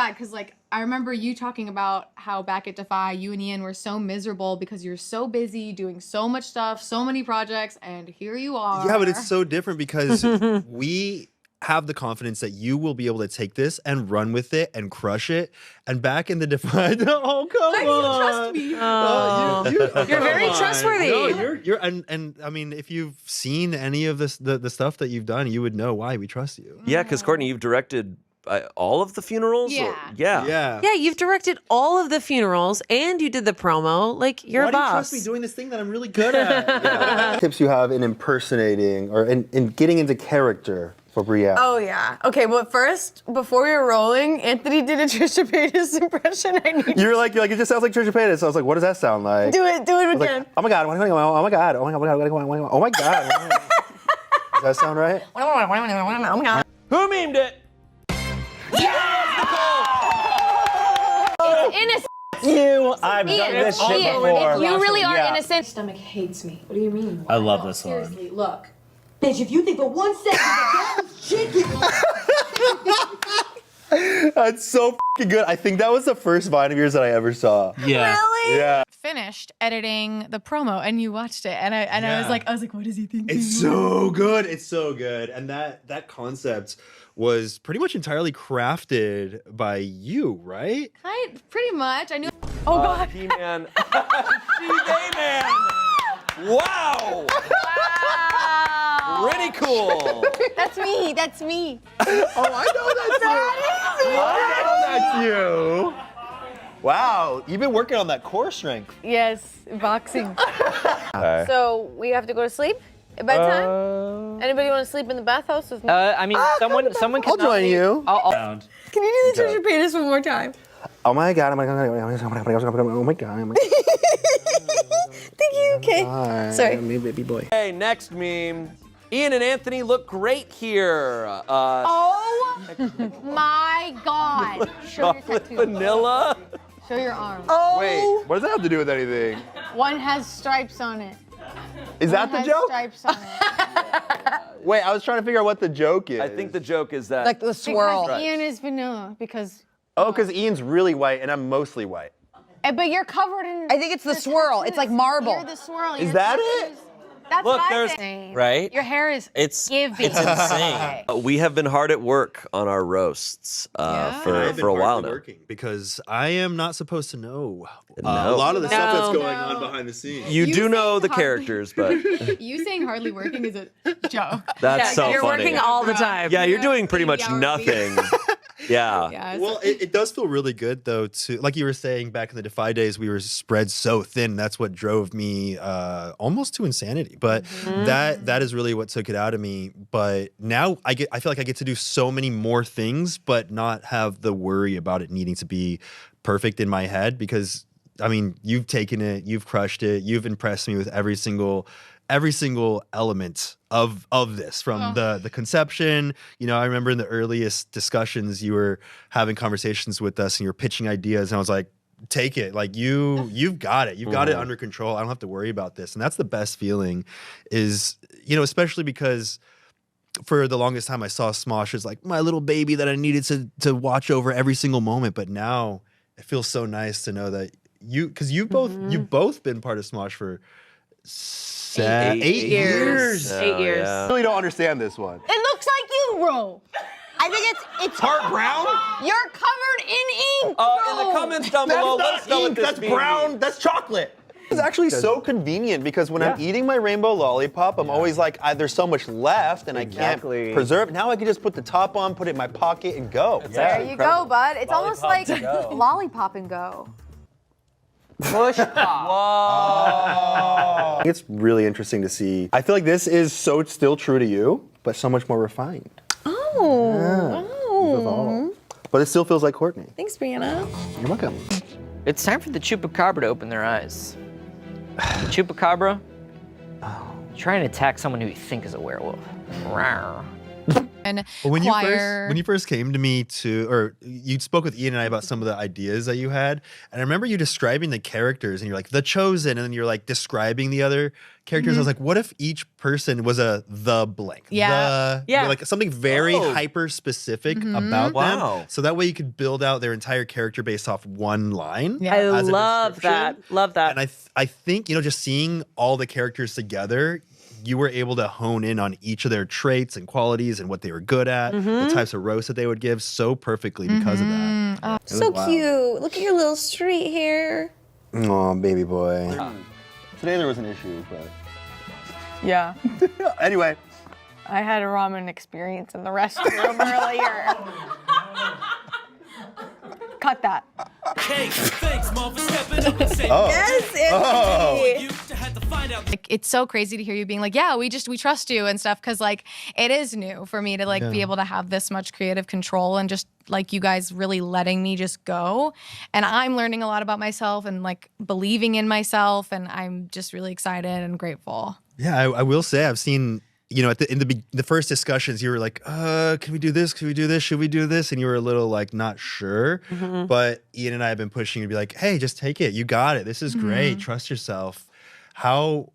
sad because like I remember you talking about how back at Defy, you and Ian were so miserable because you're so busy doing so much stuff, so many projects, and here you are. Yeah, but it's so different because we have the confidence that you will be able to take this and run with it and crush it. And back in the Defy, oh come Why on, do you trust me? You're very trustworthy. No, you're and I mean, if you've seen any of this, the stuff that you've done, you would know why we trust you. Yeah, because Courtney, you've directed all of the funerals. Yeah. Yeah. Yeah, you've directed all of the funerals and you did the promo. Like, you're Why a do you boss. trust me doing this thing that I'm really good at? Tips you have in impersonating or in getting into character for Brielle. Oh, yeah. Okay, but first, before we were rolling, Anthony did a Trisha Paytas impression. You're like, it just sounds like Trisha Paytas. So I was like, what does that sound like? Do it again. Like, oh my God, oh my God, oh my God, oh my God, oh my God. Does that sound right? Oh my God. Who memed it? It's innocent. I've done this shit Ian, before. if you really are innocent. My stomach hates me. What do you mean? I love this one. Seriously, look. Bitch, if you think for 1 second that was chicken. That's so fucking good. I think that was the first Vine of yours that I ever saw. Yeah. Really? Yeah. Finished editing the promo and you watched it and I was like, what is he thinking? It's so good. It's so good. And that concept was pretty much entirely crafted by you, right? Pretty much. I knew. Oh, God. He-Man. She-They-Man. Wow. Wow. Pretty cool. That's me. That's me. Oh, I know that's you. Wow, you've been working on that core strength. Yes, boxing. So, we have to go to sleep at bedtime? Anybody want to sleep in the bathhouse with me? I mean, someone can. I'll join you. I'll Can you do the Trisha Paytas one more time? Oh my God, oh my God, oh my God, oh my God. Thank you. Okay. Sorry. Me, baby boy. Hey, next meme. Ian and Anthony look great here. Oh my God. Show your Chocolate tattoo. vanilla. Show your arm. Oh. Wait, what does that have to do with anything? One has stripes on it. Is that the One has joke? stripes on it. Wait, I was trying to figure out what the joke is. I think the joke is that. Like the swirl. Because Ian is vanilla. Because. Oh, because Ian's really white and I'm mostly white. But you're covered in. I think it's the swirl. It's like marble. You're the swirl. Is that it? That's Look, what there's- I'm saying. right? Your hair is It's giving. It's insane. We have been hard at work on our roasts for a while now. Because I am not supposed to know a No. lot of the stuff that's No. going on behind the scenes. You You do know saying the hardly- characters, but You saying hardly working is a joke. that's so You're funny. working all the time. Yeah, you're doing pretty much 80-hour nothing. Yeah. Yeah. Well, it does feel really good though to, like you were saying back in the Defy days, we were spread so thin. That's what drove me almost to insanity. But that is really what took it out of me. But now I feel like I get to do so many more things, but not have the worry about it needing to be perfect in my head. Because I mean, you've taken it, you've crushed it, you've impressed me with every single element of this, from the conception. You know, I remember in the earliest discussions you were having conversations with us and you were pitching ideas and I was like, take it, like you've got it, got it under control. I don't have to worry about this. And that's the best feeling, is, you know, especially because for the longest time I saw Smosh as like my little baby that I needed to watch over every single moment. But now it feels so nice to know that because you've both been part of Smosh for 8 years. 8 years. I really don't understand this one. It looks like you, bro. I think it's Part brown? You're covered in ink. In the comments down below, let us know what this That's means. brown. That's chocolate. It's actually so convenient because when I'm eating my rainbow lollipop, I'm always like, there's so much left and I can't preserve it. Now I can just put the top on, put it in my pocket, and go. There you go, bud. It's almost like lollipop and go. push pop. Whoa. It's really interesting to see. I feel like this is so still true to you, but so much more refined. You've evolved. But it still feels like Courtney. Thanks, Brianna. You're welcome. It's time for the chupacabra to open their eyes. The chupacabra, try and attack someone who you think is a werewolf. Rawr. and Well, choir. when you first came to me or you spoke with Ian and I about some of the ideas that you had, and I remember you describing the characters, and you're like the chosen, and then you're like describing the other characters. I was like, what if each person was the blank? Yeah. Like something very hyper specific about them. So that way you could build out their entire character based off one line. I as a love that. description. Love that. And I think, just seeing all the characters together, you were able to hone in on each of their traits and qualities and what they were good at, the types of roasts that they would give so perfectly because of that. So cute. Look at your little straight hair. Oh, baby boy. Today there was an issue, but Yeah. anyway. I had a ramen experience in the restroom earlier. Cut that. Yes, Anthony. Like, it's so crazy to hear you being like, yeah, we trust you and stuff, because like it is new for me to like be able to have this much creative control and just like you guys really letting me just go. And I'm learning a lot about myself and like believing in myself, and I'm just really excited and grateful. Yeah, I will say I've seen, at the first discussions, you were like, can we do this? Can we do this? Should we do this? And you were a little like not sure. But Ian and I have been pushing you to be like, hey, just take it. You got it. This is great. Trust yourself. How,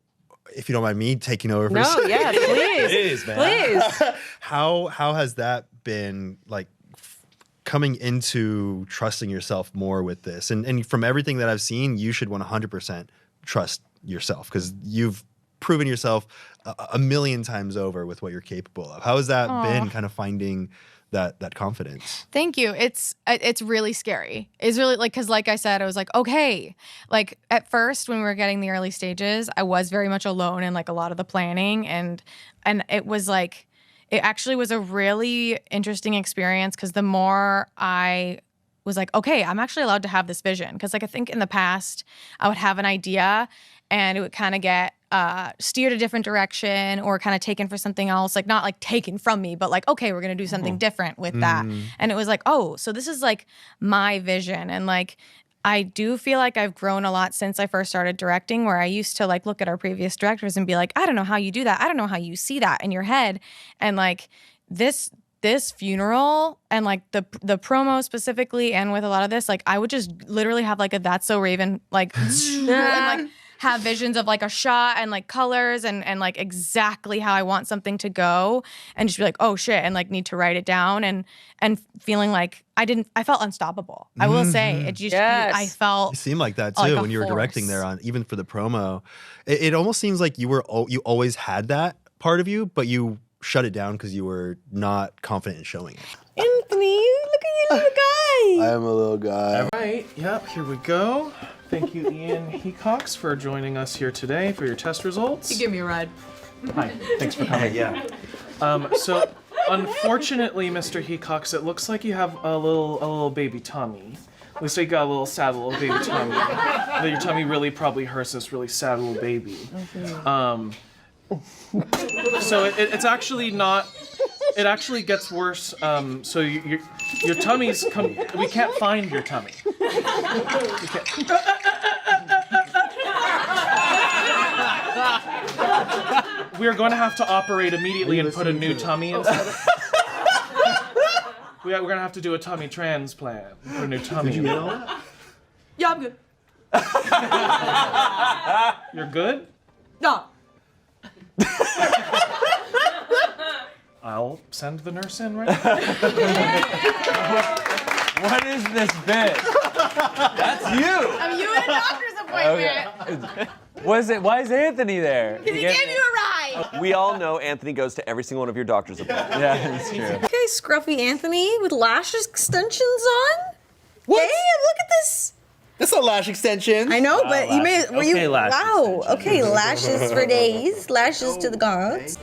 if you don't mind me taking over for a second. Yeah, please. Please, man. Please. How has that been like coming into trusting yourself more with this? And from everything that I've seen, you should 100% trust yourself, because you've proven yourself a million times over with what you're capable of. How has that been, kind of finding that confidence? Thank you. It's really scary. It's really like, because like I said, I was like, okay. Like at first when we were getting the early stages, I was very much alone in like a lot of the planning, and it was like, it actually was a really interesting experience, because the more I was like, okay, I'm actually allowed to have this vision. Because like I think in the past I would have an idea and it would kind of get steered a different direction or kind of taken for something else, like not like taken from me, but like, okay, we're going to do something different with that. And it was like, oh, so this is like my vision. And like, I do feel like I've grown a lot since I first started directing, where I used to like look at our previous directors and be like, I don't know how you do that. I don't know how you see that in your head. And like this funeral and like the promo specifically, and with a lot of this, like I would just literally have like a That's So Raven, like, and like have visions of like a shot and like colors and like exactly how I want something to go, and just be like, oh shit, and like need to write it down, and feeling like I felt unstoppable. I will say it just, I felt. You seem like that too like a when you were directing force. there on, even for the promo. It almost seems like you always had that part of you, but you shut it down because you were not confident in showing it. Anthony, look at your little guy. I am a little guy. All right, yep, here we go. Thank you, Ian Hecox, for joining us here today for your test results. You give me a ride. Hi, thanks for coming. So, unfortunately, Mr. Hecox, it looks like you have a little baby tummy. Looks like you got a little sad little baby tummy. That your tummy really probably hurts this really sad little baby. So it's actually not. It actually gets worse. So your tummy's come. We can't find your tummy. We are going to have to operate immediately and put a new tummy inside. We're going to have to do a tummy transplant. Put a new tummy. Did you know that? Yeah, I'm good. You're good? No. I'll send the nurse in right now. What is this bit? That's you. I'm you at a doctor's appointment. Why is Anthony there? He gave you a ride. We all know Anthony goes to every single one of your doctor's appointments. Yeah, that's true. Okay, scruffy Anthony with lash extensions on. What? Hey, look at this. That's a lash extension. I know, but you made. Were you? Okay, lash Wow. Okay, lashes for days. Lashes to the gods.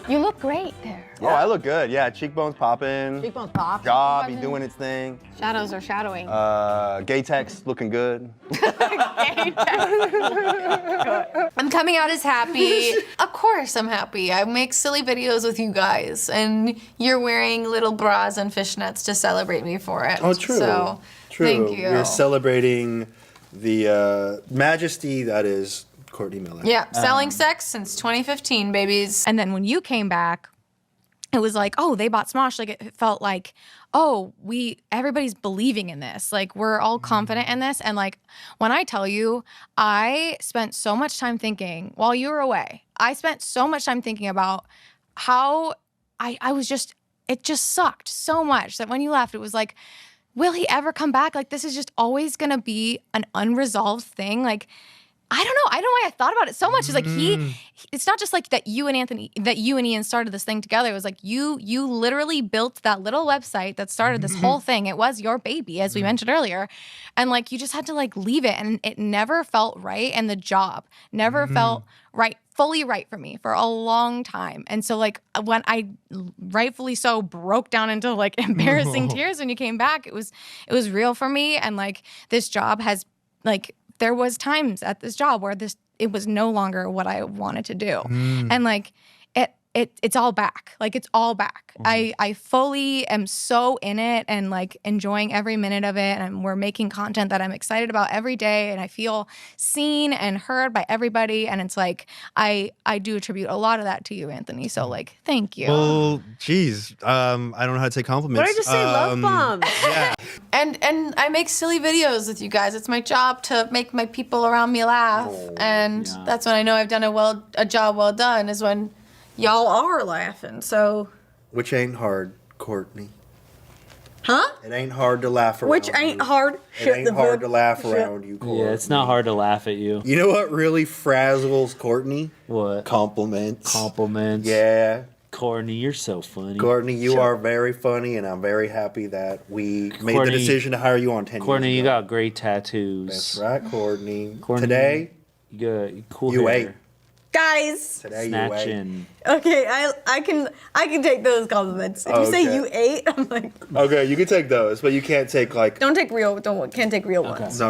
You look great there. Oh, I look good. Yeah, cheekbones popping. Cheekbones pop. Job, he doing its thing. Shadows are shadowing. Gay text looking good. I'm coming out as happy. Of course I'm happy. I make silly videos with you guys, and you're wearing little bras and fishnets to celebrate me for it. Oh, true. So, True. thank you. We're celebrating the majesty that is Courtney Miller. Yeah, selling sex since 2015, babies. And then when you came back, it was like, oh, they bought Smosh. Like it felt like, oh, everybody's believing in this. Like we're all confident in this. And like when I tell you, I spent so much time thinking while you were away. I spent so much time thinking about how I was just, it just sucked so much that when you left, it was like, will he ever come back? Like this is just always gonna be an unresolved thing. Like I don't know why I thought about it so much. It's like it's not just like that you and Ian started this thing together. It was like you literally built that little website that started this whole thing. It was your baby, as we mentioned earlier. And like you just had to like leave it, and it never felt right. And the job never felt fully right for me for a long time. And so like when I rightfully so broke down into like embarrassing tears when you came back, it was real for me. And like this job has like, there was times at this job where it was no longer what I wanted to do. And like it's all back. Like it's all back. I fully am so in it and like enjoying every minute of it. And we're making content that I'm excited about every day. And I feel seen and heard by everybody. And it's like I do attribute a lot of that to you, Anthony. So like thank you. Well, geez. I don't know how to take compliments. What did I just say? Love bombs. Yeah. And I make silly videos with you guys. It's my job to make my people around me laugh. That's when I know I've done a job well done, is when y'all are laughing. So Which ain't hard, Courtney. Huh? It ain't hard to laugh around Which ain't you. hard. It ain't hard to laugh around you, Courtney. Yeah, it's not hard to laugh at you. You know what really frazzles Courtney? What? Compliments. Compliments. Yeah. Courtney, you're so funny. Courtney, you are very funny, and I'm very happy that we made the decision to hire you on 10 Courtney, years you ago. got great tattoos. That's right, Courtney. Courtney, Today, you got cool you hair. ate. Guys. Today you ate. Snatching. Okay, I can take those compliments. If you say Okay. you ate, I'm like, Okay, you can take those, but you can't take like. can't take real ones. No,